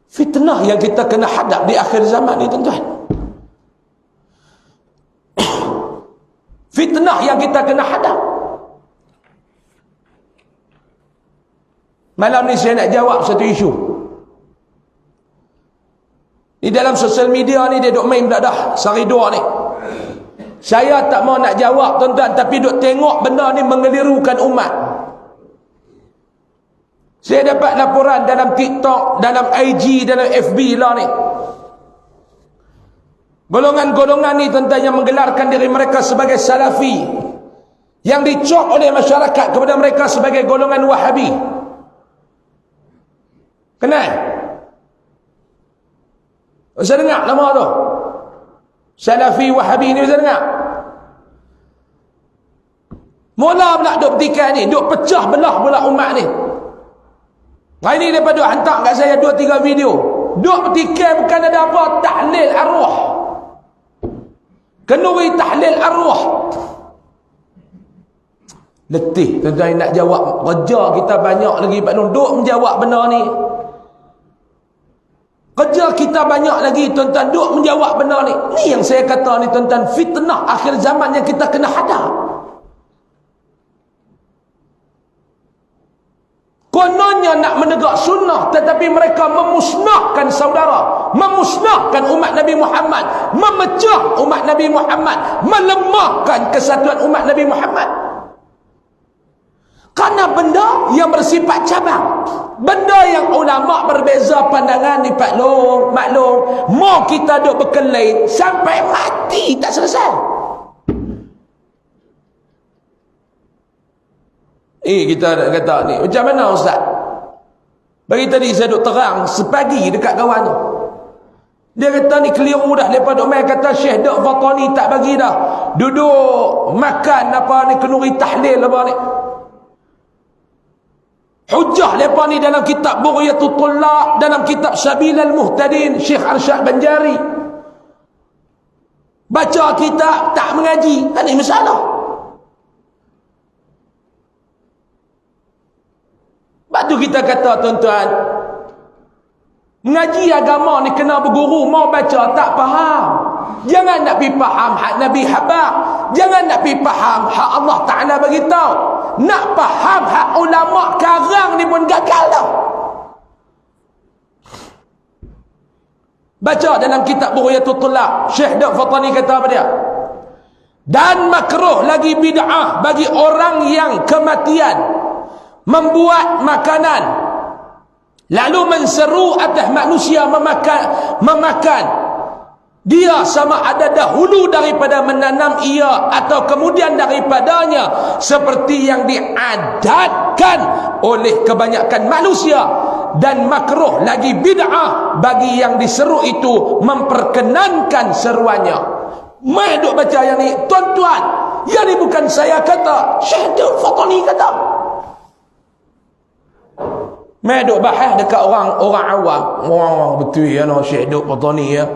Fitnah yang kita kena hadap di akhir zaman ni tuan-tuan. Fitnah yang kita kena hadap. Malam ni saya nak jawab satu isu. Di dalam sosial media ni dia duk main dah sehari dua ni. Saya tak mau nak jawab tuan-tuan, tapi duk tengok benda ni mengelirukan umat. Saya dapat laporan dalam TikTok, dalam IG, dalam FB lah ni. Golongan-golongan ni tuan-tuan yang menggelarkan diri mereka sebagai Salafi, yang dicop oleh masyarakat kepada mereka sebagai golongan Wahabi. Kenal? Saya dengar nama tu. Salafi Wahabi ni saya dengar. Mula pula duk petikai ni, duk pecah belah pula umat ni. Hari ni lepas duk hantar kat saya 2-3 video. Duk petikai bukan ada apa, tahlil arwah. Kenduri tahlil arwah. Letih tuan-tuan nak jawab. Kerja kita banyak lagi Pak Nur duk menjawab benda ni. Kerja kita banyak lagi tuan-tuan duk menjawab benda ni. Ni yang saya kata ni tuan-tuan, fitnah akhir zaman yang kita kena hadap. Kononnya nak menegak sunnah, tetapi mereka memusnahkan saudara, memusnahkan umat Nabi Muhammad, memecah umat Nabi Muhammad, melemahkan kesatuan umat Nabi Muhammad. Karena benda yang bersifat cabang, benda yang ulama berbeza pandangan ni Pak Long, maklum, mau kita duk berkelain sampai mati tak selesai. Kita kata ni, macam mana Ustaz? Bagi tadi saya duk terang sepagi dekat kawan tu. Dia kata ni keliru dah. Lepas duk main kata Syekh Dok Fatani tak bagi dah. Duduk makan apa ni, kenduri tahlil apa ni. Hujah lepas ni dalam kitab Bughyatul Tullaq, dalam kitab Sabilal Muhtadin, Syekh Arsyad Banjari. Baca kitab tak mengaji, kan ni masalah. Sebab tu kita kata tuan-tuan, mengaji agama ni kena berguru, mau baca tak faham. Jangan nak pergi faham hak Nabi habaq, jangan nak pergi faham hak Allah Ta'ala bagi tahu. Nak faham hak ulama karang ni pun gagal dah. Baca dalam kitab Bughyatul Tullaq, Syekh Dok Fatani kata apa dia? Dan makruh lagi bid'ah bagi orang yang kematian membuat makanan lalu menseru atas manusia memakan dia, sama ada dahulu daripada menanam ia atau kemudian daripadanya, seperti yang diadatkan oleh kebanyakan manusia. Dan makruh lagi bid'ah bagi yang diseru itu memperkenankan seruannya. Mai duk baca yang ni tuan-tuan, yang ni bukan saya kata, Syekh Dok Fatani kata. Mai duk bahas dekat orang awam. Wah, betul ya no Syekh Dok Fatani ya.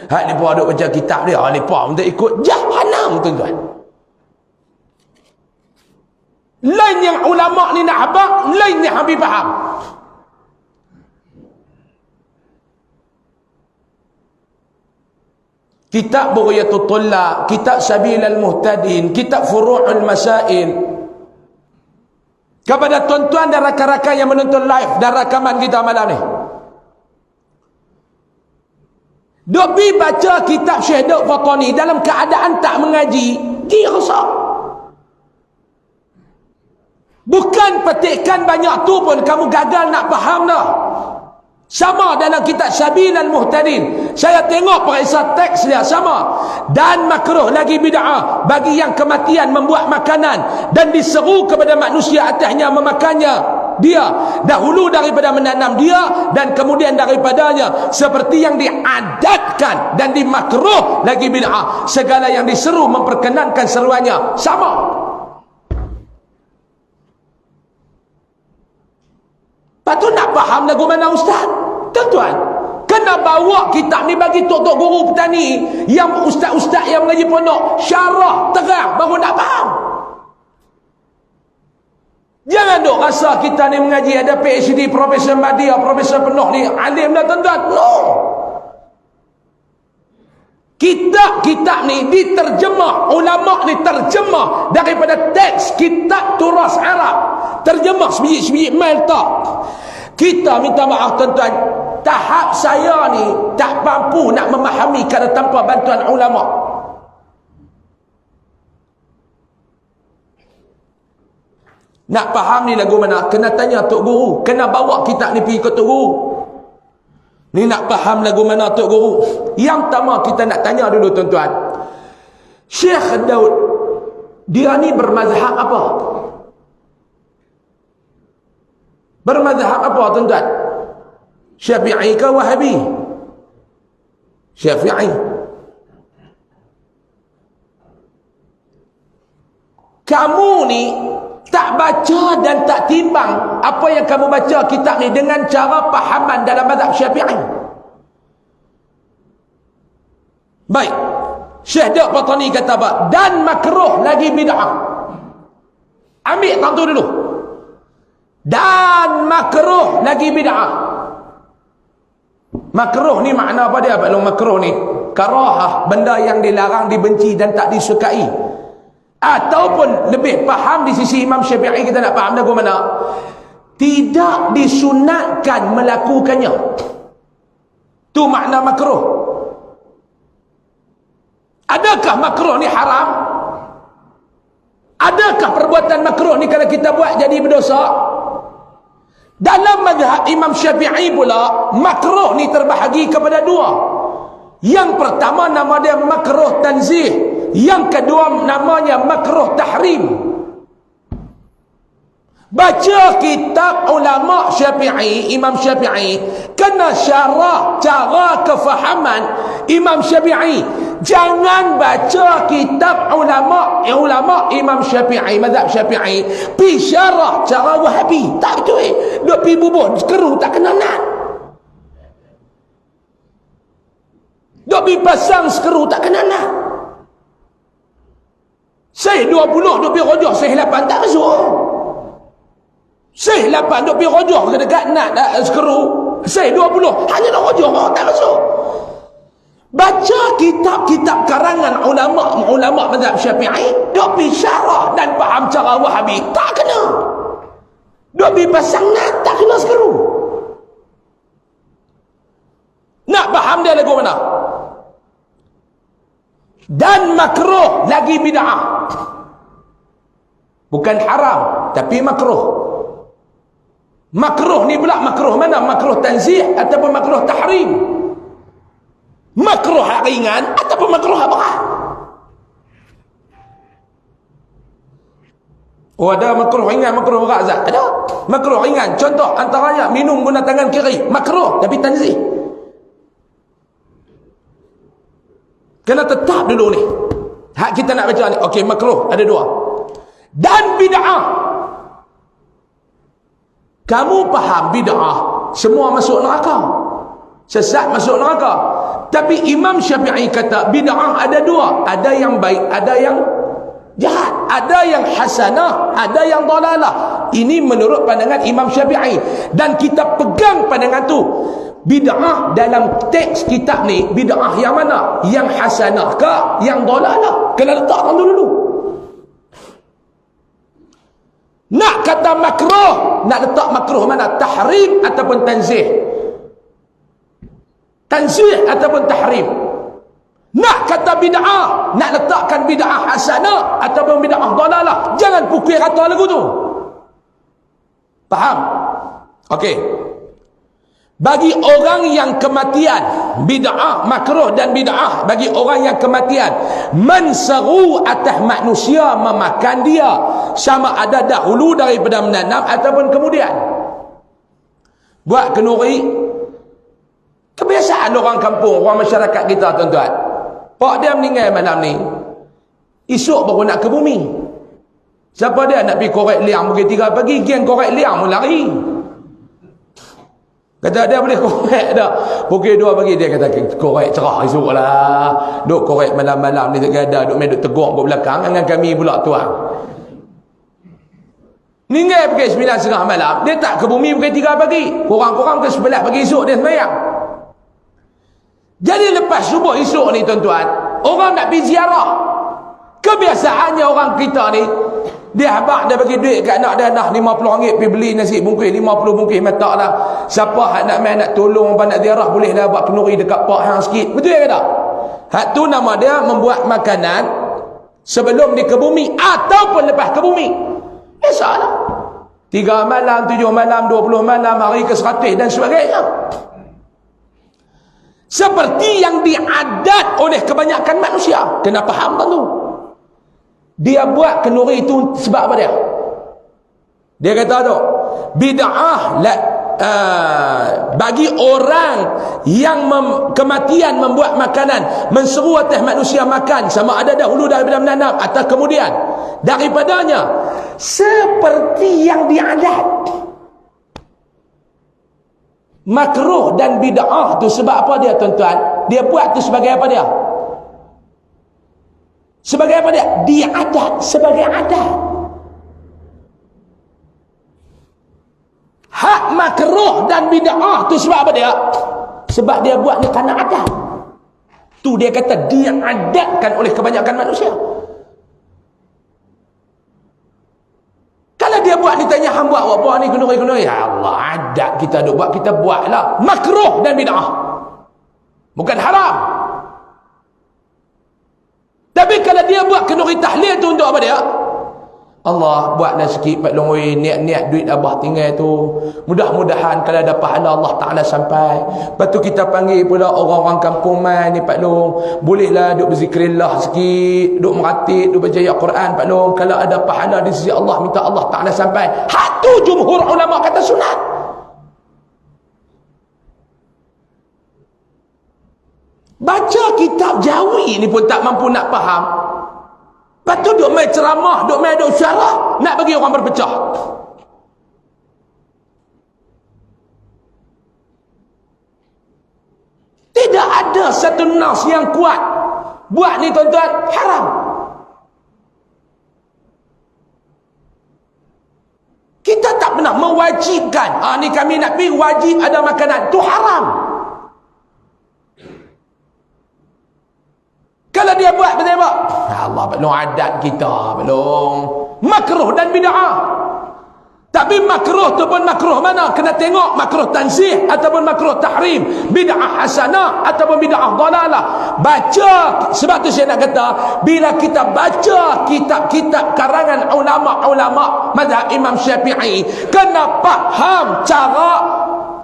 Hak depa duk baca kitab dia, depa untuk ikut jahanam tuan-tuan. Lain yang ulama ni nak habaq, lain yang habis faham. Kitab Bughyatul Tullaq, kitab Sabilal Muhtadin, kitab Furu'ul Masail. Kepada tuan-tuan dan rakan-rakan yang menonton live dan rakaman kita malam ni, duk pergi baca kitab Syekh Dok Fatani dalam keadaan tak mengaji, dia rosak. Bukan petikan banyak tu pun kamu gagal nak faham dah. Sama dalam kitab Sabilal Muhtadin, saya tengok periksa teks dia sama. Dan makruh lagi bid'ah bagi yang kematian membuat makanan dan diseru kepada manusia atasnya memakannya dia, dahulu daripada menanam dia dan kemudian daripadanya, seperti yang diadatkan. Dan dimakruh lagi bid'ah segala yang diseru memperkenankan seruannya, sama. Lepas tu nak faham lagu mana Ustaz? Tuan-tuan, kena bawa kitab ni bagi tok-tok guru petani, yang ustaz-ustaz yang mengaji pondok, syarah terang baru nak faham. Jangan duk rasa kita ni mengaji ada PhD, Profesor Madya, Profesor penuh ni alim dah tuan-tuan. No. Kitab-kitab ni diterjemah, ulama ni terjemah daripada teks kitab turas Arab. Terjemah sebiji-sebiji mail tak. Kita minta maaf tuan-tuan, tahap saya ni tak mampu nak memahami kerana tanpa bantuan ulama. Nak faham ni lagu mana? Kena tanya Tok Guru. Kena bawa kitab ni pergi ke Tok Guru. Ni nak faham lagu mana Tok Guru? Yang pertama kita nak tanya dulu tuan-tuan. Syekh Daud, dia ni bermazhab apa? Bermazhab apa tuan-tuan? Syafi'i ke Wahabi? Syafi'i. Kamu ni tak baca dan tak timbang apa yang kamu baca kitab ni dengan cara pahaman dalam mazhab Syafi'i. Baik. Syekh Daud Batani kata apa? Dan makruh lagi bid'ah. Ambil tak tu dulu. Dan makruh lagi bid'ah. Makruh ni makna apa dia? Kalau makruh ni karahah, benda yang dilarang, dibenci dan tak disukai. Ataupun lebih faham di sisi Imam Syafi'i, kita nak faham lagu mana? Tidak disunatkan melakukannya. Tu makna makruh. Adakah makruh ni haram? Adakah perbuatan makruh ni kalau kita buat jadi berdosa? Dalam mazhab Imam Syafi'i pula, makruh ni terbahagi kepada dua. Yang pertama nama dia makruh tanzih. Yang kedua namanya makruh tahrim. Baca kitab ulama Syafi'i, Imam Syafi'i, kena syarah cara kefahaman Imam Syafi'i. Jangan baca kitab ulama Imam Syafi'i, mazhab Syafi'i, pi syarah cara Wahabi. Tak betul. Duk pi bubuh keruh tak kena nak. Duk pi pasang sekeru tak kena nak. Sahih 20 duk pi rojah, sahih 8 tak masuk. Sahih 8 duk pi rojah ke dekat nak sekeru, sahih 20 hanya nak rojah tak masuk. Baca kitab-kitab karangan ulama mazhab Syafi'i, duk pi syarah dan faham cara Wahabi tak kena. Duk pi pasang nak tak kena sekeru. Nak faham dia lagu mana? Dan makruh lagi bid'ah. Bukan haram, tapi makruh. Makruh ni pula makruh mana? Makruh tanzih ataupun makruh tahrim? Makruh ringan ataupun makruh berat? Oh, ada makruh ringan, makruh berat Zat? Ada. Makruh ringan, contoh antaranya minum guna tangan kiri, makruh tapi tanzih. Kena tetap dulu ni. Hak kita nak baca ni. Okey, makruh ada dua. Dan bid'ah. Kamu faham bid'ah, semua masuk neraka. Sesat masuk neraka. Tapi Imam Syafi'i kata bid'ah ada dua. Ada yang baik, ada yang jahat. Ada yang hasanah, ada yang dalalah. Ini menurut pandangan Imam Syafi'i. Dan kita pegang pandangan tu. Bid'ah dalam teks kitab ni, bid'ah yang mana? Yang hasanah ke yang dalalah? Kena letakkan dulu. Nak kata makruh, nak letak makruh mana? Tahrim ataupun tanzih? Tanzih ataupun tahrim? Nak kata bid'ah, nak letakkan bid'ah hasanah ataupun bid'ah dalalah? Jangan pukul rata lagu tu. Faham? Okey. Bagi orang yang kematian, bid'ah makruh dan bid'ah bagi orang yang kematian, menseru atas manusia memakan dia, sama ada dahulu daripada menanam ataupun kemudian. Buat kenuri, kebiasaan orang kampung, orang masyarakat kita tuan-tuan. Pak dia meninggal malam ni, esok baru nak ke bumi. Siapa dia nak pergi korek liang pukul 3 pagi, geng korek liang pun lari. Kata dia boleh korek dah pukul 2 pagi, dia kata korek cerah esok lah. Duk korek malam-malam ni tak ada, duk main duk tegur kat belakang dengan kami pula tuan. Meninggal pukul 9.30 malam, dia tak ke bumi pukul 3 pagi. Korang-korang pukul 11 pagi esok dia sembahyang. Jadi lepas subuh esok ni tuan-tuan, orang nak pergi ziarah. Kebiasaannya orang kita ni, dia habaq dia bagi duit kat anak dia, dah RM50 pergi beli nasi bungkus 50 bungkus matak lah. Siapa nak main nak tolong apa nak ziarah boleh lah buat kenduri dekat pak hang sikit. Betul ke tak? Hak tu nama dia membuat makanan sebelum dia ke bumi ataupun lepas ke bumi. Biasalah. 3 malam, 7 malam, 20 malam, hari ke 100 dan sebagainya. Seperti yang diadat oleh kebanyakan manusia. Kena faham tu. Dia buat kenduri itu sebab apa dia? Dia kata tu, bid'ah bagi orang yang kematian membuat makanan, menseru atas manusia makan, sama ada dahulu daripada menanam atau kemudian daripadanya, seperti yang diadat. Makruh dan bid'ah tu sebab apa dia tuan-tuan? Dia buat tu sebagai apa dia? Sebagai apa dia? Diadat, sebagai adat. Hak makruh dan bid'ah tu sebab apa dia? Sebab dia buat ni kerana adat. Tu dia kata diadatkan oleh kebanyakan manusia. Kalau dia buat ni tanya hang buat apa ni kenduri-kenduri, ya Allah, adat kita duk buat, kita buatlah. Makruh dan bid'ah. Bukan haram. Tapi kalau dia buat kenduri tahlil tu untuk apa dia? Allah buatlah sikit Pak Long, niat-niat duit abah tinggal tu, mudah-mudahan kalau ada pahala Allah Ta'ala sampai. Lepas tu kita panggil pula orang-orang kampung mai ni Pak Long, bolehlah duk berzikrillah sikit, duk meratib, duk baca ayat Quran Pak Long, kalau ada pahala di sisi Allah, minta Allah Ta'ala sampai. Hak tu jumhur ulama kata sunat. Baca kitab Jawi ni pun tak mampu nak faham. Lepas tu duk main ceramah, duk main duk syarah, nak bagi orang berpecah. Tidak ada satu nas yang kuat buat ni tuan-tuan haram. Kita tak pernah mewajibkan, ni kami nak pergi wajib ada makanan, tu haram. Kalau dia buat betul apa? Allah, belum adat kita, belum. Makruh dan bid'ah. Tapi makruh tu pun makruh mana? Kena tengok makruh tanzih ataupun makruh tahrim, bid'ah hasanah ataupun bid'ah dhalalah. Baca, sebab tu saya nak kata, bila kita baca kitab-kitab karangan ulama-ulama mazhab Imam Syafi'i, kena faham cara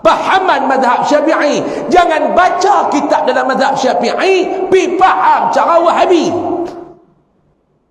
fahaman mazhab Syafi'i. Jangan baca kitab dalam mazhab Syafi'i pi faham cara Wahabi.